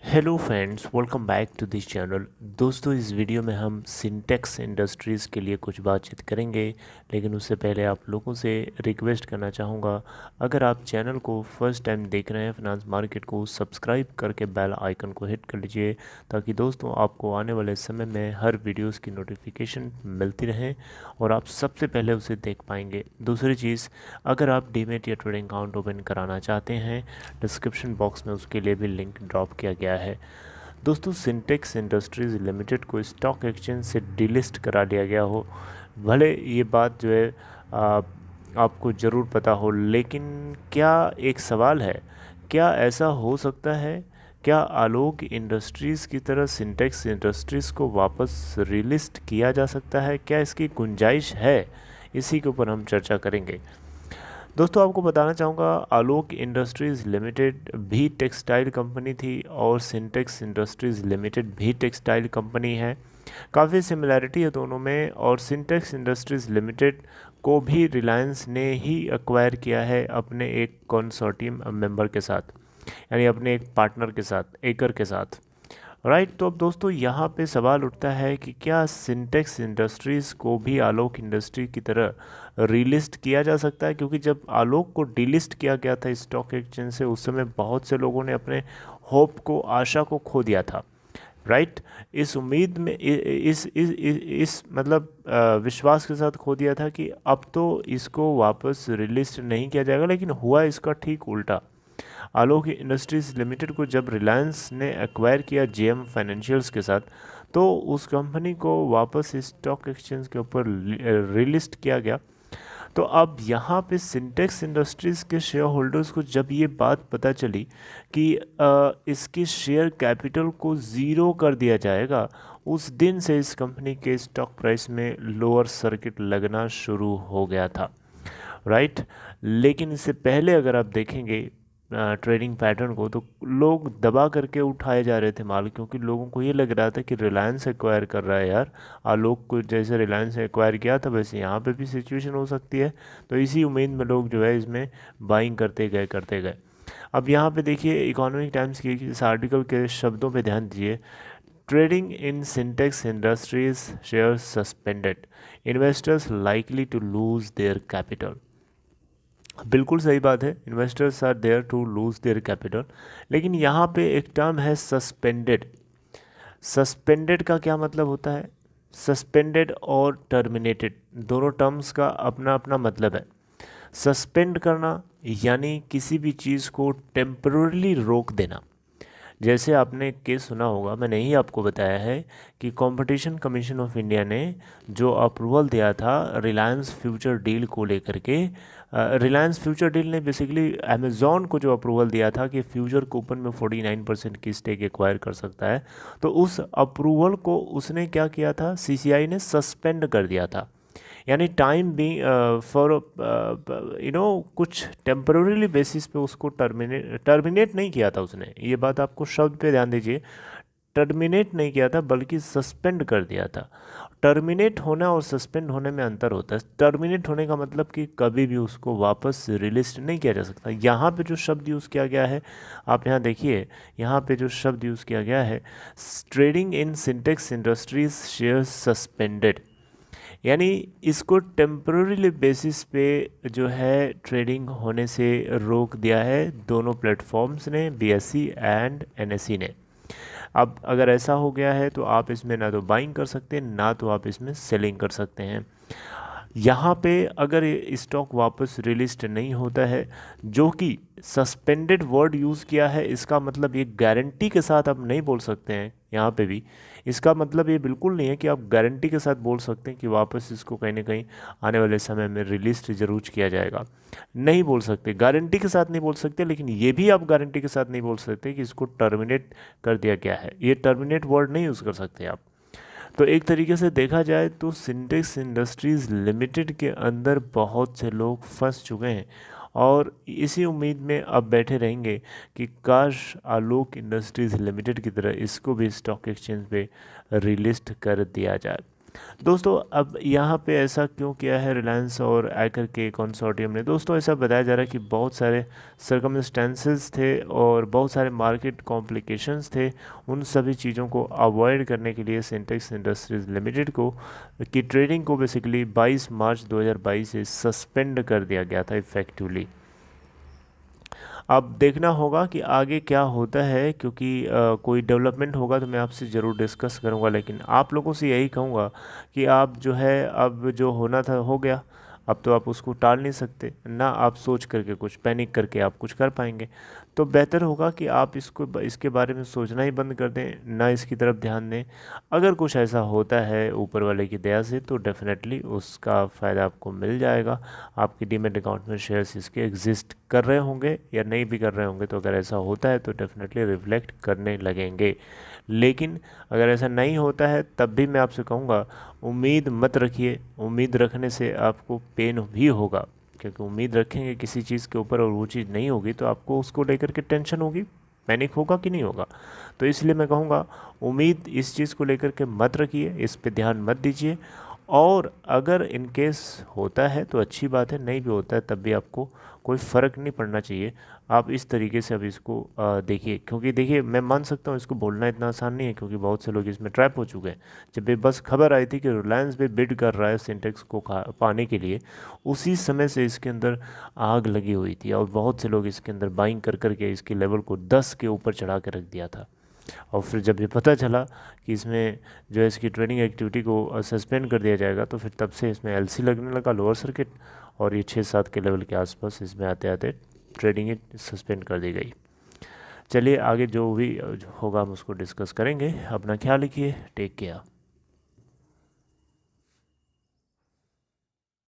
Hello friends, welcome back to this channel. दोस्तों, इस video में हम सिंटेक्स इंडस्ट्रीज़ के लिए कुछ बातचीत करेंगे, लेकिन उससे पहले आप लोगों से रिक्वेस्ट करना चाहूँगा, अगर आप चैनल को फर्स्ट टाइम देख रहे हैं फिनांस मार्केट को, सब्सक्राइब करके बेल आइकन को हिट कर लीजिए ताकि दोस्तों आपको आने वाले समय में हर वीडियोस की नोटिफिकेशन मिलती रहे और आप सबसे पहले उसे देख पाएंगे। दूसरी चीज़, अगर आप डीमेट या ट्रेडिंग अकाउंट ओपन कराना चाहते हैं, डिस्क्रिप्शन बॉक्स में उसके लिए भी लिंक ड्रॉप किया गया है। दोस्तों, सिंटेक्स इंडस्ट्रीज़ लिमिटेड को स्टॉक एक्सचेंज से डीलिस्ट करा दिया गया हो, भले ये बात जो है आ, आपको ज़रूर पता हो, लेकिन क्या एक सवाल है, क्या ऐसा हो सकता है? क्या आलोक इंडस्ट्रीज़ की तरह सिंटेक्स इंडस्ट्रीज़ को वापस रिलिस्ट किया जा सकता है? क्या इसकी गुंजाइश है? इसी के ऊपर हम चर्चा करेंगे। दोस्तों, आपको बताना चाहूँगा, आलोक इंडस्ट्रीज़ लिमिटेड भी टेक्सटाइल कंपनी थी और सिंटेक्स इंडस्ट्रीज़ लिमिटेड भी टेक्सटाइल कंपनी है। काफ़ी सिमिलैरिटी है दोनों में, और सिंटेक्स इंडस्ट्रीज़ लिमिटेड को भी रिलायंस ने ही एक्वायर किया है अपने एक कंसोर्टियम मेंबर के साथ, यानी अपने एक पार्टनर के साथ, एकर के साथ। राइट। तो अब दोस्तों, यहाँ पे सवाल उठता है कि क्या सिंटेक्स इंडस्ट्रीज़ को भी आलोक इंडस्ट्री की तरह रीलिस्ट किया जा सकता है? क्योंकि जब आलोक को डीलिस्ट किया गया था स्टॉक एक्सचेंज से, उस समय बहुत से लोगों ने अपने होप को, आशा को खो दिया था। राइट। इस उम्मीद में, इस मतलब विश्वास के साथ खो दिया था कि अब तो इसको वापस रिलिस्ट नहीं किया जाएगा, लेकिन हुआ इसका ठीक उल्टा। आलोक इंडस्ट्रीज लिमिटेड को जब रिलायंस ने एक्वायर किया जेएम फाइनेंशियल्स के साथ, तो उस कंपनी को वापस स्टॉक एक्सचेंज के ऊपर रिलिस्ट किया गया। तो अब यहाँ पे सिंटेक्स इंडस्ट्रीज़ के शेयर होल्डर्स को जब ये बात पता चली कि इसके शेयर कैपिटल को ज़ीरो कर दिया जाएगा, उस दिन से इस कंपनी के स्टॉक प्राइस में लोअर सर्किट लगना शुरू हो गया था। राइट। लेकिन इससे पहले अगर आप देखेंगे ट्रेडिंग पैटर्न को, तो लोग दबा करके उठाए जा रहे थे माल, क्योंकि लोगों को ये लग रहा था कि रिलायंस एक्वायर कर रहा है यार। आलोक को जैसे रिलायंस ने एक्वायर किया था, वैसे यहाँ पे भी सिचुएशन हो सकती है। तो इसी उम्मीद में लोग जो है इसमें बाइंग करते गए। अब यहाँ पे देखिए, इकोनॉमिक टाइम्स की इस आर्टिकल के शब्दों पे ध्यान दीजिए। Trading in Sintex Industries share suspended, investors likely to lose their capital. बिल्कुल सही बात है, investors are there to lose their capital, लेकिन यहाँ पे एक टर्म है सस्पेंडेड। सस्पेंडेड का क्या मतलब होता है? सस्पेंडेड और टर्मिनेटेड, दोनों टर्म्स का अपना अपना मतलब है। सस्पेंड करना यानी किसी भी चीज़ को टेम्पररी रोक देना। जैसे आपने केस सुना होगा, मैंने ही आपको बताया है कि कंपटीशन कमीशन ऑफ इंडिया ने जो अप्रूवल दिया था रिलायंस फ्यूचर डील को लेकर के, रिलायंस फ्यूचर डील ने बेसिकली अमेज़ॉन को जो अप्रूवल दिया था कि फ्यूचर कूपन में 49% की स्टेक एक्वायर कर सकता है, तो उस अप्रूवल को उसने क्या किया था, सीसीआई ने सस्पेंड कर दिया था। यानी टाइम भी फॉर कुछ टेम्पररीली बेसिस पे उसको टर्मिनेट नहीं किया था उसने। ये बात आपको शब्द पे ध्यान दीजिए, टर्मिनेट नहीं किया था बल्कि सस्पेंड कर दिया था। टर्मिनेट होना और सस्पेंड होने में अंतर होता है। टर्मिनेट होने का मतलब कि कभी भी उसको वापस रिलिस्ट नहीं किया जा सकता। यहाँ पे जो शब्द यूज़ किया गया है, आप यहाँ देखिए, यहाँ पे जो शब्द यूज़ किया गया है, trading in Sintex Industries share suspended, यानी इसको टेम्पररी बेसिस पे जो है ट्रेडिंग होने से रोक दिया है दोनों प्लेटफॉर्म्स ने, बीएसई एंड एनएसई ने। अब अगर ऐसा हो गया है तो आप इसमें ना तो बाइंग कर सकते हैं, ना तो आप इसमें सेलिंग कर सकते हैं। यहाँ पे अगर ये स्टॉक वापस रिलिस्ट नहीं होता है, जो कि सस्पेंडेड वर्ड यूज़ किया है, इसका मतलब ये गारंटी के साथ आप नहीं बोल सकते हैं। यहाँ पे भी इसका मतलब ये बिल्कुल नहीं है कि आप गारंटी के साथ बोल सकते हैं कि वापस इसको कहीं ना कहीं आने वाले समय में रिलिस्ट जरूर किया जाएगा। नहीं बोल सकते, गारंटी के साथ नहीं बोल सकते, लेकिन ये भी आप गारंटी के साथ नहीं बोल सकते कि इसको टर्मिनेट कर दिया गया है। ये टर्मिनेट वर्ड नहीं यूज़ कर सकते आप। तो एक तरीके से देखा जाए तो सिंटेक्स इंडस्ट्रीज़ लिमिटेड के अंदर बहुत से लोग फंस चुके हैं और इसी उम्मीद में अब बैठे रहेंगे कि काश आलोक इंडस्ट्रीज़ लिमिटेड की तरह इसको भी स्टॉक एक्सचेंज पे रिलिस्ट कर दिया जाए। दोस्तों अब यहाँ पे ऐसा क्यों किया है रिलायंस और आयकर के कंसोर्टियम ने? दोस्तों ऐसा बताया जा रहा है कि बहुत सारे सर्कमस्टेंसेस थे और बहुत सारे मार्केट कॉम्प्लिकेशंस थे। उन सभी चीज़ों को अवॉइड करने के लिए सिंटेक्स इंडस्ट्रीज़ लिमिटेड को की ट्रेडिंग को बेसिकली 22 मार्च 2022 से सस्पेंड कर दिया गया था इफ़ेक्टिवली। अब देखना होगा कि आगे क्या होता है, क्योंकि कोई डेवलपमेंट होगा तो मैं आपसे ज़रूर डिस्कस करूंगा, लेकिन आप लोगों से यही कहूंगा कि आप जो है अब जो होना था हो गया। अब तो आप उसको टाल नहीं सकते ना, आप सोच करके कुछ पैनिक करके आप कुछ कर पाएंगे। तो बेहतर होगा कि आप इसके बारे में सोचना ही बंद कर दें, ना इसकी तरफ ध्यान दें। अगर कुछ ऐसा होता है ऊपर वाले की दया से तो डेफिनेटली उसका फ़ायदा आपको मिल जाएगा। आपके डीमैट अकाउंट में शेयर्स इसके एग्जिस्ट कर रहे होंगे या नहीं भी कर रहे होंगे, तो अगर ऐसा होता है तो डेफिनेटली रिफ्लेक्ट करने लगेंगे। लेकिन अगर ऐसा नहीं होता है तब भी मैं आपसे कहूँगा उम्मीद मत रखिए। उम्मीद रखने से आपको पेन भी होगा, क्योंकि उम्मीद रखेंगे किसी चीज़ के ऊपर और वो चीज़ नहीं होगी तो आपको उसको लेकर के टेंशन होगी, पैनिक होगा कि नहीं होगा। तो इसलिए मैं कहूँगा उम्मीद इस चीज़ को लेकर के मत रखिए, इस पे ध्यान मत दीजिए। और अगर इन केस होता है तो अच्छी बात है, नहीं भी होता है तब भी आपको कोई फ़र्क नहीं पड़ना चाहिए। आप इस तरीके से अब इसको देखिए, क्योंकि देखिए मैं मान सकता हूँ इसको बोलना इतना आसान नहीं है, क्योंकि बहुत से लोग इसमें ट्रैप हो चुके हैं। जब ये बस खबर आई थी कि रिलायंस भी बिड कर रहा है सिंटेक्स को पाने के लिए, उसी समय से इसके अंदर आग लगी हुई थी और बहुत से लोग इसके अंदर बाइंग कर करके इसके लेवल को 10 के ऊपर चढ़ा के रख दिया था। और फिर जब ये पता चला कि इसमें जो है इसकी ट्रेडिंग एक्टिविटी को सस्पेंड कर दिया जाएगा, तो फिर तब से इसमें एलसी लगने लगा, लोअर सर्किट, और ये 6-7 के लेवल के आसपास इसमें आते आते ट्रेडिंग सस्पेंड कर दी गई। चलिए आगे जो भी होगा हम उसको डिस्कस करेंगे। अपना ख्याल रखिए, टेक केयर।